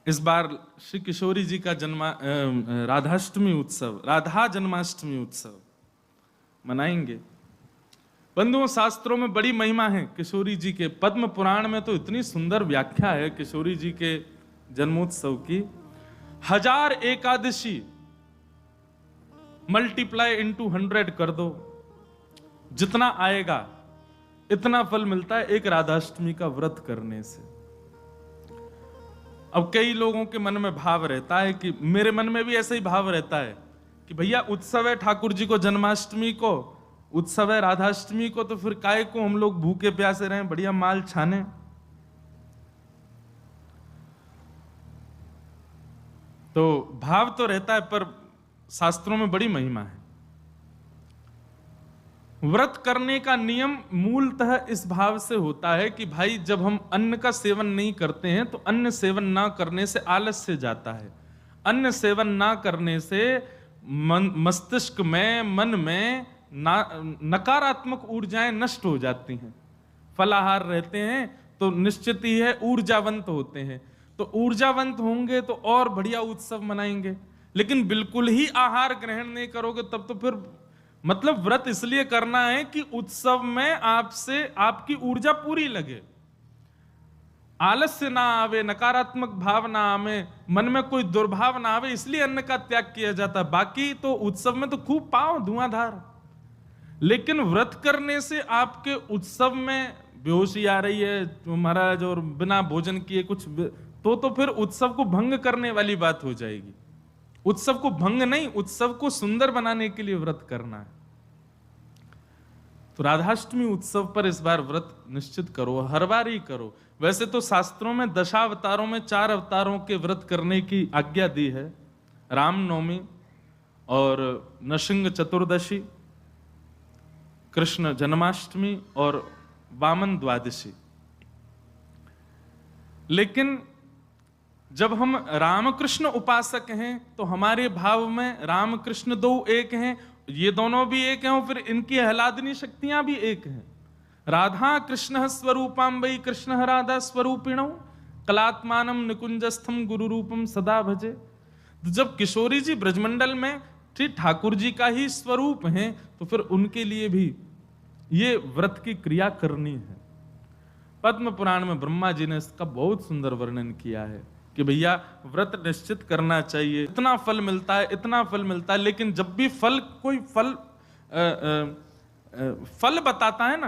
इस बार श्री किशोरी जी का राधाष्टमी उत्सव, राधा जन्माष्टमी उत्सव मनाएंगे। बंधुओं, शास्त्रों में बड़ी महिमा है किशोरी जी के। पद्म पुराण में तो इतनी सुंदर व्याख्या है किशोरी जी के जन्मोत्सव की। 1000 एकादशी मल्टीप्लाई इनटू 100 कर दो, जितना आएगा इतना फल मिलता है एक राधाष्टमी का व्रत करने से। अब कई लोगों के मन में भाव रहता है कि मेरे मन में भी ऐसा ही भाव रहता है कि भैया उत्सव है ठाकुर जी को जन्माष्टमी को, उत्सव है राधाष्टमी को, तो फिर काहे को हम लोग भूखे प्यासे रहें, बढ़िया माल छाने। तो भाव तो रहता है, पर शास्त्रों में बड़ी महिमा है। व्रत करने का नियम मूलतः इस भाव से होता है कि भाई जब हम अन्न का सेवन नहीं करते हैं तो अन्न सेवन ना करने से आलस्य जाता है। अन्न सेवन ना करने से मस्तिष्क में, मन में नकारात्मक ऊर्जाएं नष्ट हो जाती हैं। फलाहार रहते हैं तो निश्चित ही है ऊर्जावंत होते हैं, तो ऊर्जावंत होंगे तो और बढ़िया उत्सव मनाएंगे। लेकिन बिल्कुल ही आहार ग्रहण नहीं करोगे तब तो फिर मतलब व्रत इसलिए करना है कि उत्सव में आपसे आपकी ऊर्जा पूरी लगे, आलस्य ना आवे, नकारात्मक भाव ना आवे, मन में कोई दुर्भाव ना आवे, इसलिए अन्न का त्याग किया जाता है। बाकी तो उत्सव में तो खूब पाओ धुआंधार, लेकिन व्रत करने से आपके उत्सव में बेहोशी आ रही है महाराज और बिना भोजन किए कुछ तो फिर उत्सव को भंग करने वाली बात हो जाएगी। उत्सव को भंग नहीं, उत्सव को सुंदर बनाने के लिए व्रत करना है। तो राधाष्टमी उत्सव पर इस बार व्रत निश्चित करो, हर बार ही करो। वैसे तो शास्त्रों में दशावतारों में 4 अवतारों के व्रत करने की आज्ञा दी है, रामनवमी और नृसिंह चतुर्दशी, कृष्ण जन्माष्टमी और वामन द्वादशी। लेकिन जब हम रामकृष्ण उपासक हैं तो हमारे भाव में रामकृष्ण दो एक हैं, ये दोनों भी एक हैं और फिर इनकी आह्लादनी शक्तियां भी एक हैं। राधा कृष्ण स्वरूपाम वै कृष्ण राधा स्वरूपिणौ कलात्मानम निकुंजस्थम गुरु रूपम सदा भजे। तो जब किशोरी जी ब्रजमंडल में ठीक ठाकुर जी का ही स्वरूप हैं तो फिर उनके लिए भी ये व्रत की क्रिया करनी है। पद्म पुराण में ब्रह्मा जी ने इसका बहुत सुंदर वर्णन किया है कि भैया व्रत निश्चित करना चाहिए, इतना फल मिलता है, इतना फल मिलता है। लेकिन जब भी फल कोई फल बताता है ना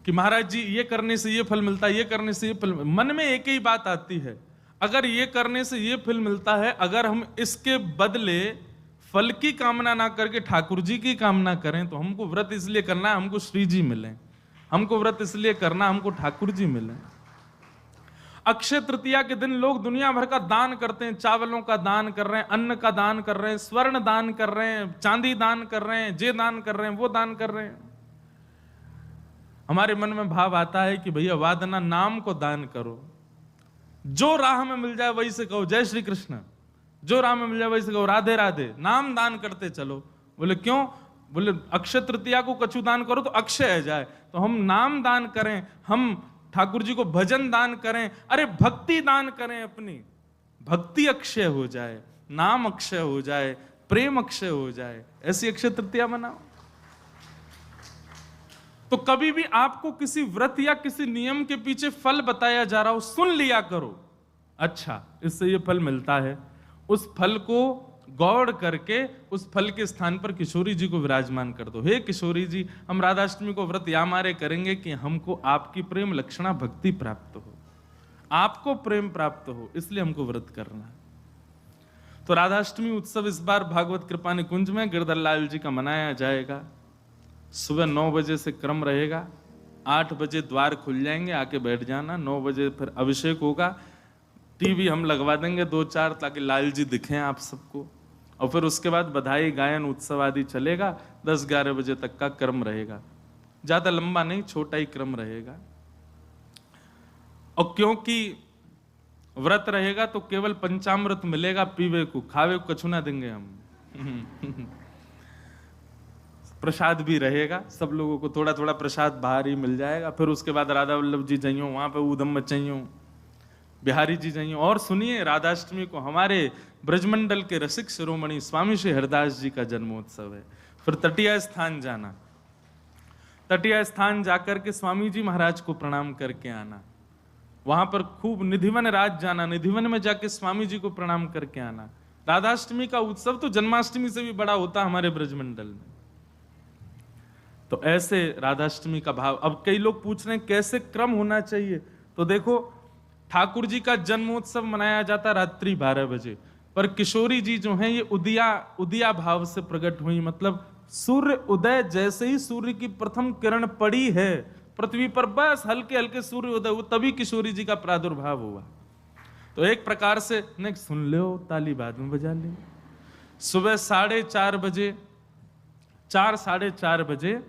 कि महाराज जी ये करने से ये फल मिलता है, ये करने से ये फल, मन में एक ही बात आती है, अगर ये करने से ये फल मिलता है, अगर हम इसके बदले फल की कामना ना करके ठाकुर जी की कामना करें तो हमको व्रत इसलिए करना है हमको श्री जी मिले, हमको व्रत इसलिए करना हमको ठाकुर जी मिले। अक्षय तृतीया के दिन लोग दुनिया भर का दान करते हैं, चावलों का दान कर रहे हैं, अन्न का दान कर रहे हैं, स्वर्ण दान कर रहे हैं, चांदी दान कर रहे हैं, जे दान कर रहे हैं, वो दान कर रहे हैं। हमारे मन में भाव आता है कि भैया वादना नाम को दान करो, जो राह में मिल जाए वही से कहो जय श्री कृष्ण, जो राह में मिल जाए वही से कहो राधे राधे, नाम दान करते चलो। बोले क्यों? बोले अक्षय तृतीया को कछु दान करो तो अक्षय है जाए, तो हम नाम दान करें, हम ठाकुर जी को भजन दान करें, अरे भक्ति दान करें, अपनी भक्ति अक्षय हो जाए, नाम अक्षय हो जाए, प्रेम अक्षय हो जाए, ऐसी अक्षय तृतीया मनाओ। तो कभी भी आपको किसी व्रत या किसी नियम के पीछे फल बताया जा रहा हो, सुन लिया करो, अच्छा इससे ये फल मिलता है, उस फल को गौड़ करके उस फल के स्थान पर किशोरी जी को विराजमान कर दो। हे किशोरी जी, हम राधाष्टमी को व्रत या मारे करेंगे कि हमको आपकी प्रेम लक्षणा भक्ति प्राप्त हो, आपको प्रेम प्राप्त हो, इसलिए हमको व्रत करना है। तो राधाष्टमी उत्सव इस बार भागवत कृपा निकुंज में गिरधर लाल जी का मनाया जाएगा। सुबह 9 बजे से क्रम रहेगा, 8 बजे द्वार खुल जाएंगे, आके बैठ जाना। 9 बजे फिर अभिषेक होगा, टीवी हम लगवा देंगे 2-4 ताकि लाल जी दिखें आप सबको, और फिर उसके बाद बधाई गायन उत्सव आदि चलेगा। 10-11 बजे तक का क्रम रहेगा, ज्यादा लंबा नहीं, छोटा ही क्रम रहेगा। और क्योंकि व्रत रहेगा तो केवल पंचामृत मिलेगा पीवे को, खावे को कछु ना देंगे हम। प्रसाद भी रहेगा, सब लोगों को थोड़ा थोड़ा प्रसाद बाहर ही मिल जाएगा। फिर उसके बाद राधा वल्लभ जी जाइयो, वहां पे ऊधम मचाइयो, बिहारी जी जाइए और सुनिए, राधाष्टमी को हमारे ब्रजमंडल के रसिक शिरोमणि स्वामी श्री हरिदास जी का जन्मोत्सव है। फिर तटीय स्थान जाना, तटीय स्थान जाकर के स्वामी जी महाराज को प्रणाम करके आना, वहां पर खूब निधिवन राज जाना, निधिवन में जाके स्वामी जी को प्रणाम करके आना। राधाष्टमी का उत्सव तो जन्माष्टमी से भी बड़ा होता है हमारे ब्रजमंडल में। तो ऐसे राधाष्टमी का भाव। अब कई लोग पूछ रहे हैं कैसे क्रम होना चाहिए, तो देखो ठाकुर जी का जन्मोत्सव मनाया जाता रात्रि 12 बजे, पर किशोरी जी जो हैं ये उदिया भाव से प्रकट हुई, मतलब सूर्य उदय जैसे ही सूर्य की प्रथम किरण पड़ी है पृथ्वी पर, बस हल्के हल्के सूर्य उदय हुआ, तभी किशोरी जी का प्रादुर्भाव हुआ। तो एक प्रकार से नहीं सुन लो, ताली बाद में बजा ले। सुबह 4:30 बजे, 4-4:30 बजे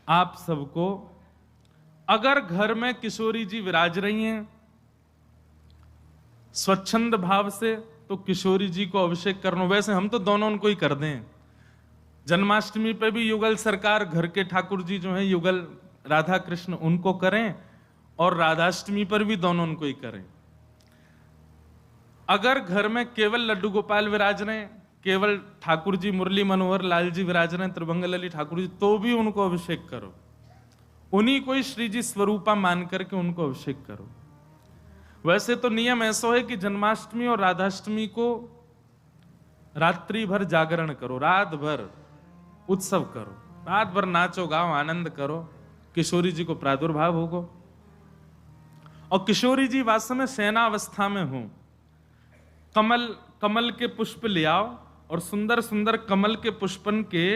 आप सबको, अगर घर में किशोरी जी विराज रही हैं स्वच्छंद भाव से, तो किशोरी जी को अभिषेक करना। वैसे हम तो दोनों उनको ही कर दें, जन्माष्टमी पे भी युगल सरकार घर के ठाकुर जी जो हैं युगल राधा कृष्ण उनको करें, और राधाष्टमी पर भी दोनों उनको ही करें। अगर घर में केवल लड्डू गोपाल विराज रहे हैं, केवल ठाकुर जी मुरली मनोहर लाल जी विराज रहे हैं, त्रिभंगलली ठाकुर जी, तो भी उनको अभिषेक करो, उन्हीं को ही श्री जी स्वरूपा मान करके उनको अभिषेक करो। वैसे तो नियम ऐसा है कि जन्माष्टमी और राधाष्टमी को रात्रि भर जागरण करो, रात भर उत्सव करो, रात भर नाचो गाओ आनंद करो, किशोरी जी को प्रादुर्भाव होगा। और किशोरी जी वास्तव में शयनावस्था में हो, कमल के पुष्प ले आओ और सुंदर सुंदर कमल के पुष्पन के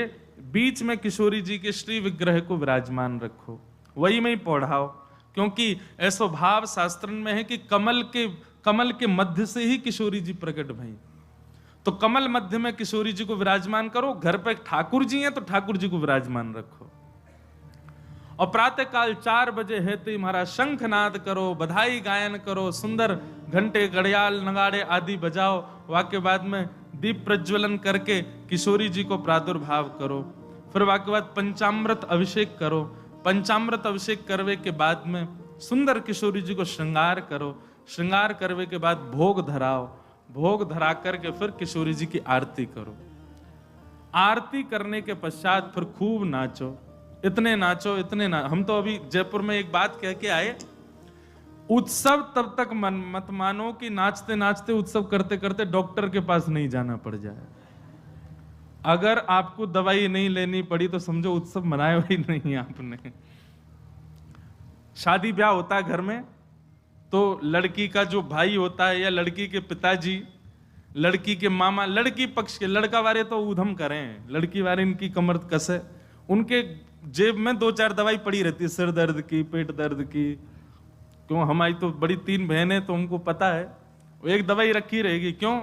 बीच में किशोरी जी के श्री विग्रह को विराजमान रखो, वही में ही पौढ़ाओ, क्योंकि ऐसा भाव शास्त्र में है कि कमल के मध्य से ही किशोरी जी प्रकट भई। तो कमल मध्य में किशोरी जी को विराजमान करो, घर पे ठाकुर जी हैं तो ठाकुर जी को विराजमान रखो। और प्रातः काल 4 बजे है तो महाराज शंखनाद करो, बधाई गायन करो, सुंदर घंटे घड़ियाल नगाड़े आदि बजाओ, वाक्य बाद में दीप प्रज्वलन करके किशोरी जी को प्रादुर्भाव करो। फिर वाक्य बाद पंचामृत अभिषेक करो, पंचामृत अभिषेक करवे के बाद में सुंदर किशोरी जी को श्रृंगार करो, श्रृंगार करवे के बाद भोग धराओ, भोग धरा करके फिर किशोरी जी की आरती करो। आरती करने के पश्चात फिर खूब नाचो, इतने नाचो हम तो अभी जयपुर में एक बात कह के आए, उत्सव तब तक मत मानो कि नाचते नाचते उत्सव करते करते डॉक्टर के पास नहीं जाना पड़ जाए। अगर आपको दवाई नहीं लेनी पड़ी तो समझो उत्सव मनाया ही नहीं आपने। शादी ब्याह होता है घर में, तो लड़की का जो भाई होता है या लड़की के पिताजी, लड़की के मामा, लड़की पक्ष के, लड़का वाले तो ऊधम करें, लड़की वाले इनकी कमर कसे, उनके जेब में 2-4 दवाई पड़ी रहती है, सिर दर्द की, पेट दर्द की। क्यों, हमारी तो बड़ी 3 बहनें, तो उनको पता है, एक दवाई रखी रहेगी, क्यों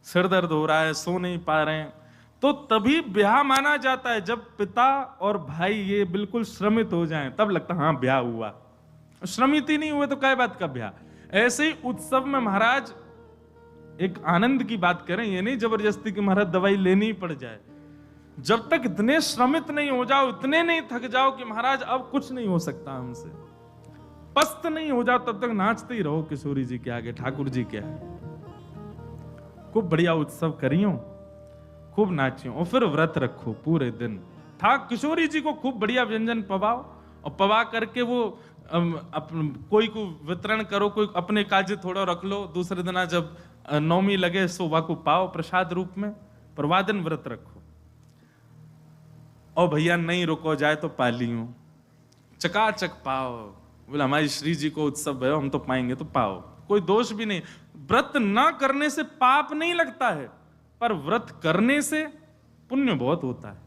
सिर दर्द हो रहा है, सो नहीं पा रहे हैं। तो तभी ब्याह माना जाता है जब पिता और भाई ये बिल्कुल श्रमित हो जाएं, तब लगता है हाँ ब्याह हुआ। श्रमित ही नहीं हुए तो क्या बात का ब्याह। ऐसे ही उत्सव में महाराज एक आनंद की बात करें, ये नहीं जबरदस्ती कि महाराज दवाई लेनी ही पड़ जाए। जब तक इतने श्रमित नहीं हो जाओ, इतने नहीं थक जाओ कि महाराज अब कुछ नहीं हो सकता हमसे, पस्त नहीं हो जाओ, तब तक नाचते ही रहो किशोरी जी के आगे, ठाकुर जी के आगे। खूब बढ़िया उत्सव करियो, खूब नाचियो, और फिर व्रत रखो पूरे दिन। किशोरी जी को खूब बढ़िया व्यंजन पवाओ, और पवा करके वो कोई को वितरण करो, कोई अपने काजे थोड़ा रख लो, दूसरे दिन जब नौमी लगे सोवा को पाओ प्रसाद रूप में, पर वाह दिन व्रत रखो। और भैया नहीं रुको जाए तो पालियो, चकाचक पाओ, बोले हमारी श्री जी को उत्सव है, हम तो पाएंगे तो पाओ, कोई दोष भी नहीं। व्रत ना करने से पाप नहीं लगता है, पर व्रत करने से पुण्य बहुत होता है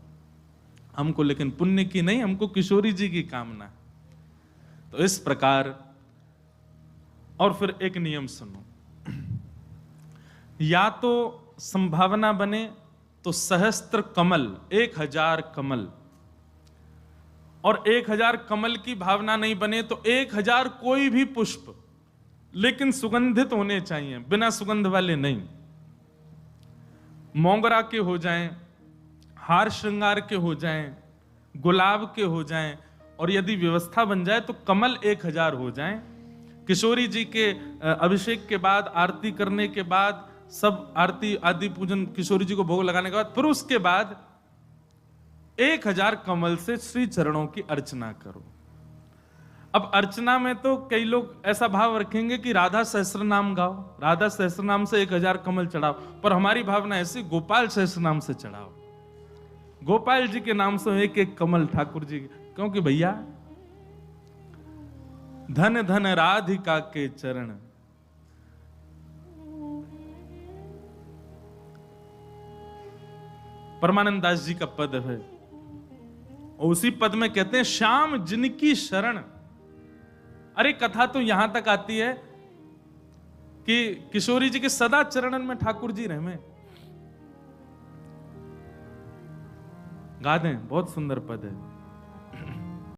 हमको, लेकिन पुण्य की नहीं, हमको किशोरी जी की कामना है। तो इस प्रकार, और फिर एक नियम सुनो, या तो संभावना बने तो सहस्त्र कमल, 1000 कमल, और 1000 कमल की भावना नहीं बने तो 1000 कोई भी पुष्प, लेकिन सुगंधित होने चाहिए, बिना सुगंध वाले नहीं। मोगरा के हो जाएं, हार श्रृंगार के हो जाएं, गुलाब के हो जाएं, और यदि व्यवस्था बन जाए तो कमल 1000 हो जाएं। किशोरी जी के अभिषेक के बाद, आरती करने के बाद, सब आरती आदि पूजन किशोरी जी को भोग लगाने के बाद, फिर उसके बाद 1000 कमल से श्री चरणों की अर्चना करो। अब अर्चना में तो कई लोग ऐसा भाव रखेंगे कि राधा सहस्त्र नाम गाओ, राधा सहस्त्र नाम से 1000 कमल चढ़ाओ, पर हमारी भावना ऐसी, गोपाल सहस्त्र नाम से चढ़ाओ। गोपाल जी के नाम से एक एक कमल ठाकुर जी, क्योंकि भैया धन धन राधिका के चरण, परमानंद दास जी का पद है, और उसी पद में कहते हैं श्याम जिनकी शरण। अरे कथा तो यहां तक आती है कि किशोरी जी के सदा चरणन में ठाकुर जी रहे। गा दें, बहुत सुंदर पद है।